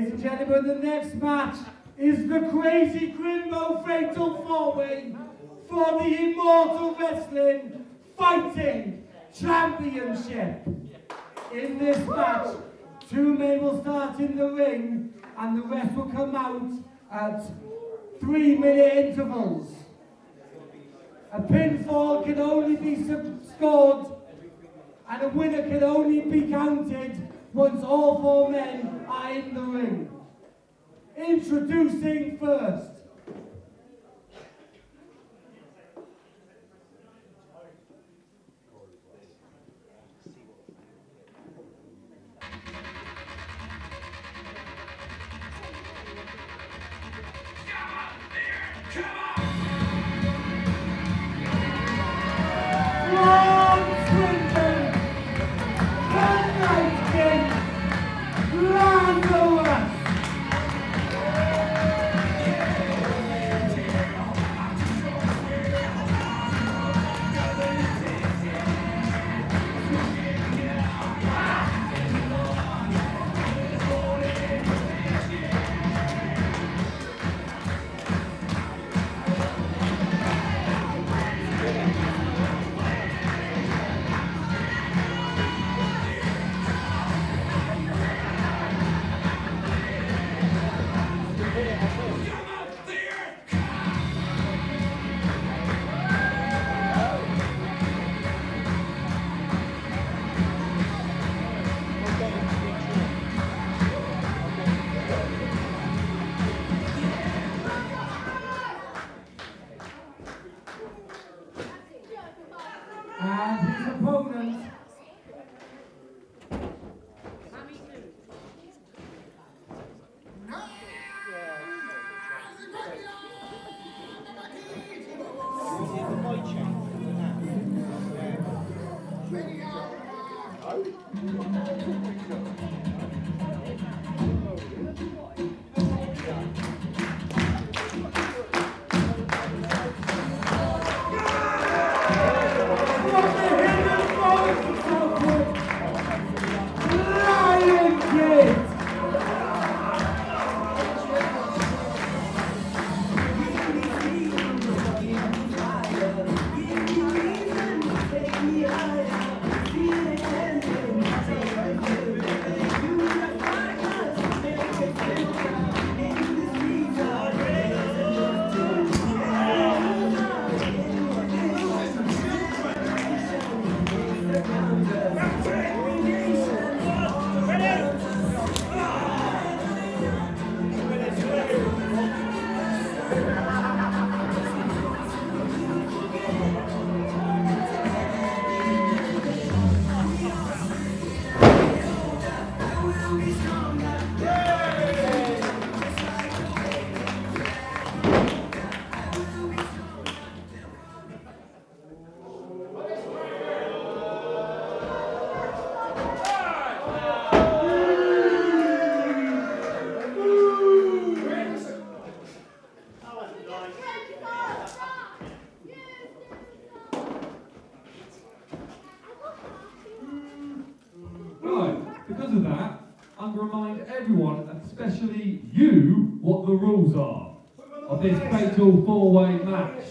Ladies and gentlemen, the next match is the Crazy Grimbo Fatal 4-Way for the Immortal Wrestling Fighting Championship. In this match, 2 men will start in the ring and the rest will come out at 3-minute intervals. A pinfall can only be scored and a winner can only be counted once all 4 men are in the ring. Introducing first, and his opponent, because of that, I'm going to remind everyone, especially you, what the rules are of this fatal 4-way match.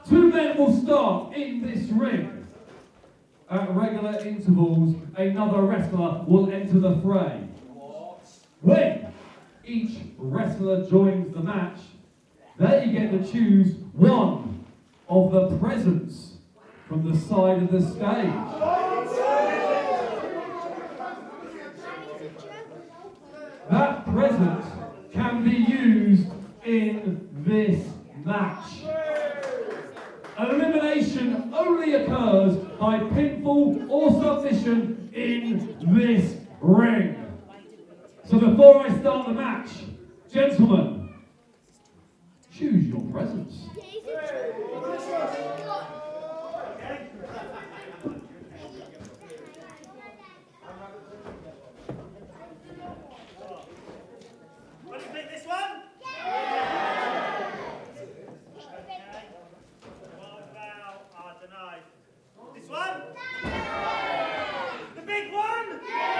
2 men will start in this ring. At regular intervals, another wrestler will enter the fray. When each wrestler joins the match, they get to choose one of the presents from the side of the stage. That present can be used in this match. Elimination only occurs by pinfall or submission in this ring. So before I start the match, gentlemen, choose your presents. Want to pick this one? What about, I don't know, this one? The big one? Okay.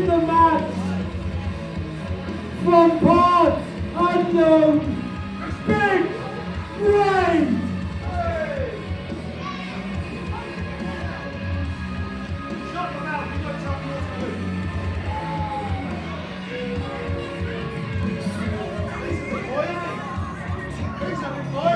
win the match from parts unknown, Big Brain. Shut your mouth, you got trouble to do. He's a big boy, isn't he? He's a big boy.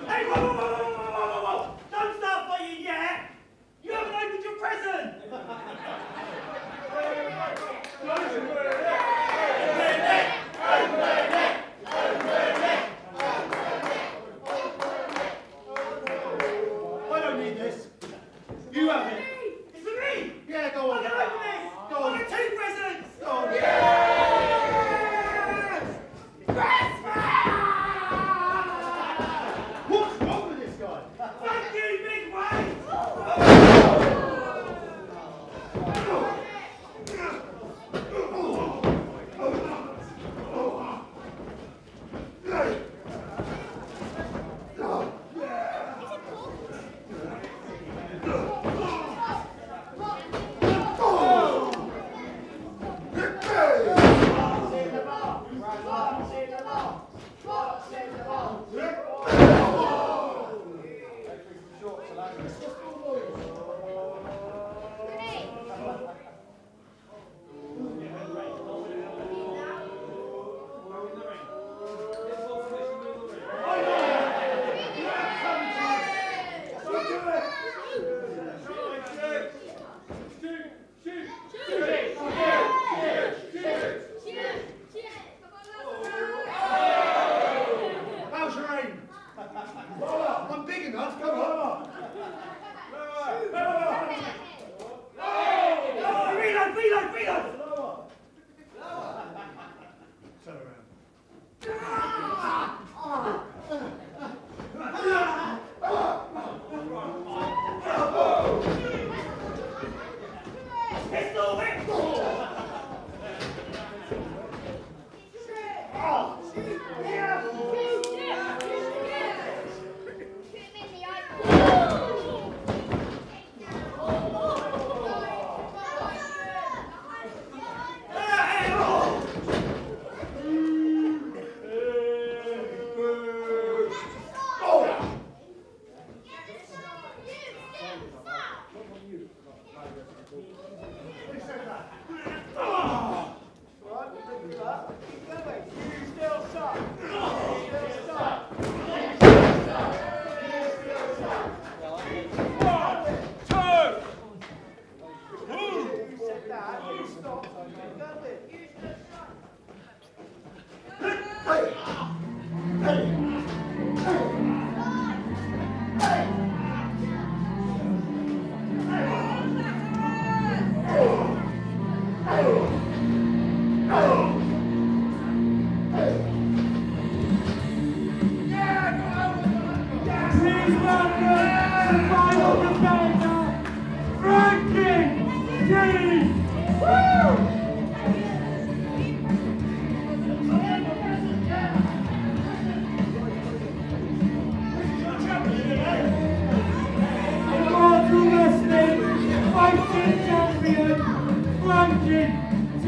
Hey, whoa. Don't start fighting yet. You haven't opened your present. I don't need this. You have it. It's for me. Yeah, go on. I can open this. Go on. I get 2 presents. Go on. What's wrong with this guy? Thank you, Big Brain! How's your aim? I'm big enough, come on. Reload! Turn around. Pistol, Please welcome the final competitor, Frankie D. Woo! Immortal Wrestling Fighting Champion, Frankie D.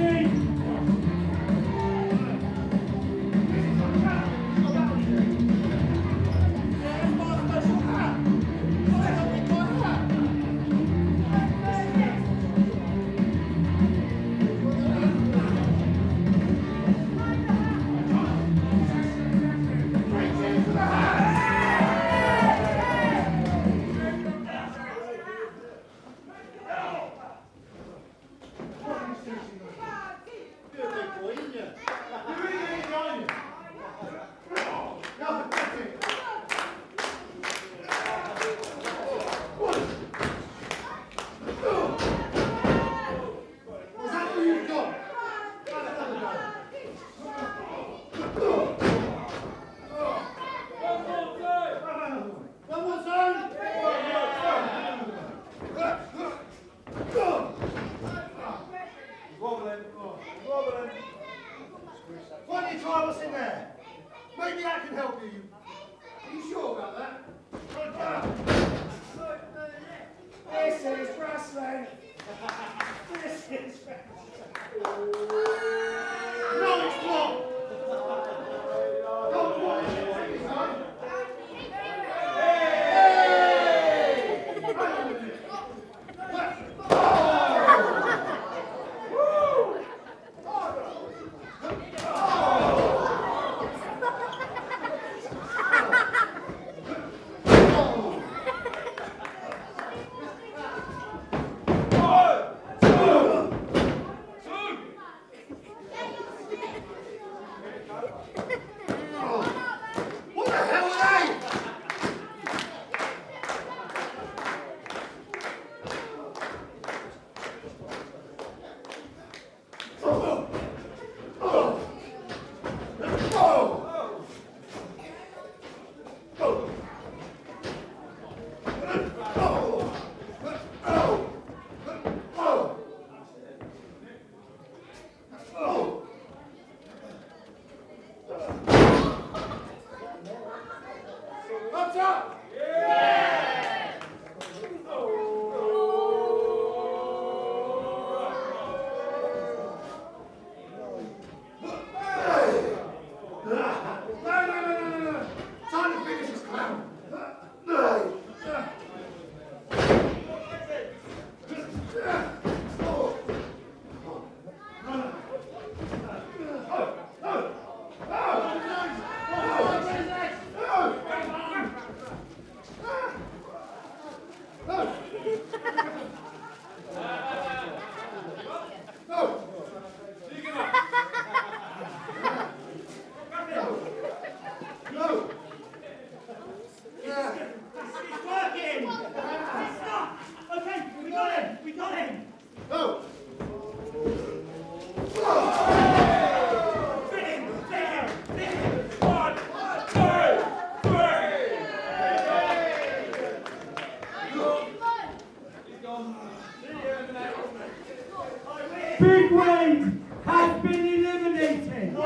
Big Wade has been eliminated.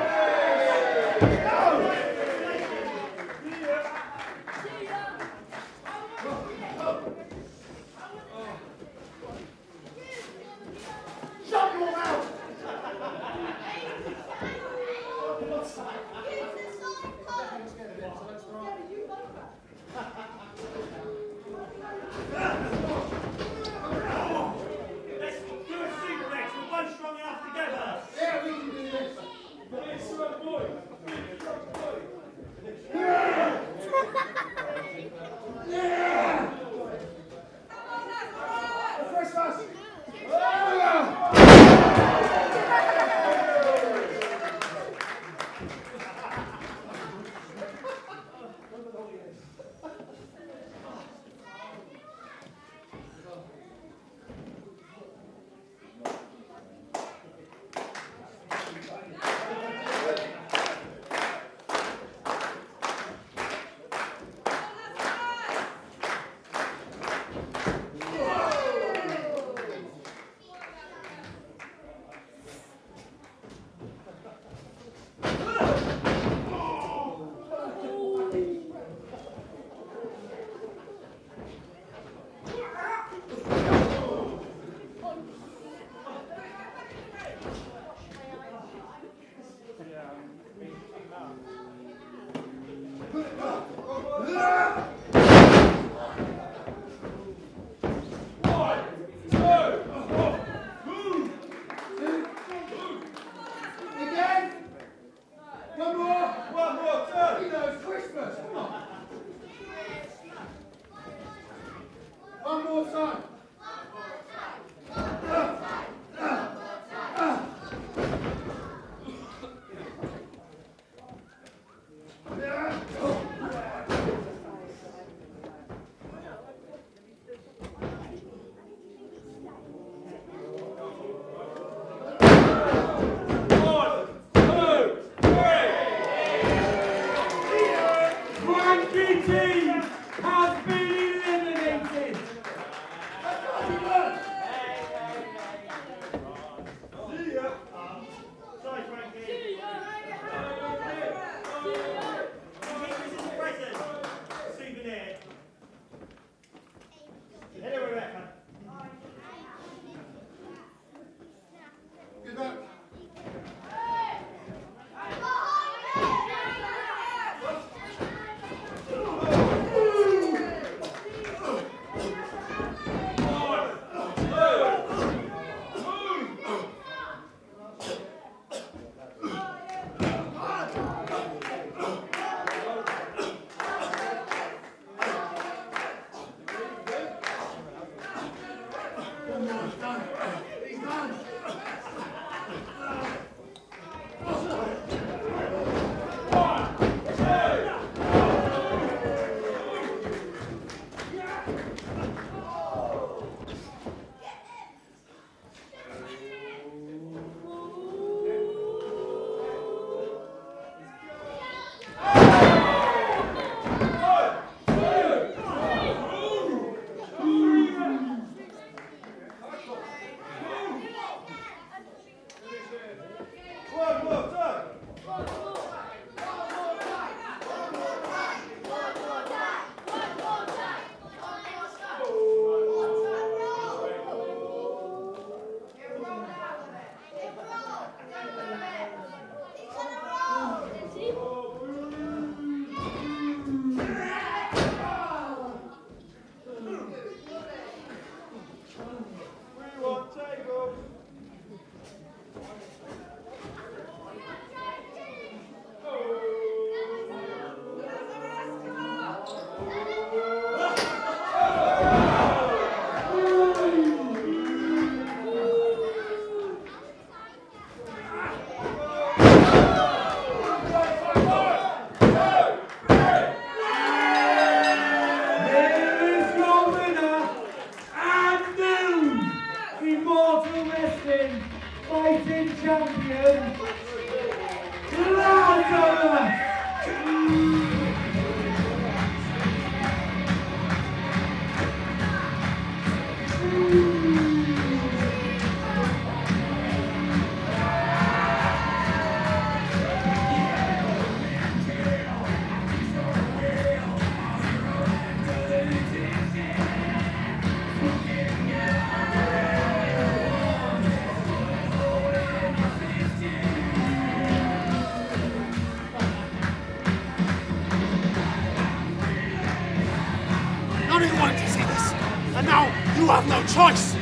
Shut your mouth! Let's do a suplex. We're both strong enough together. Yeah, we can do this. Christmas! Again? One more, turn. You know it's Christmas. Come on. One more time. Frankie T has been eliminated. Sorry, Frankie. This is a present. Souvenir. Hello, Rebecca. Good luck. He's done. One more, turn. fighting champion, Lazarus! You have no choice.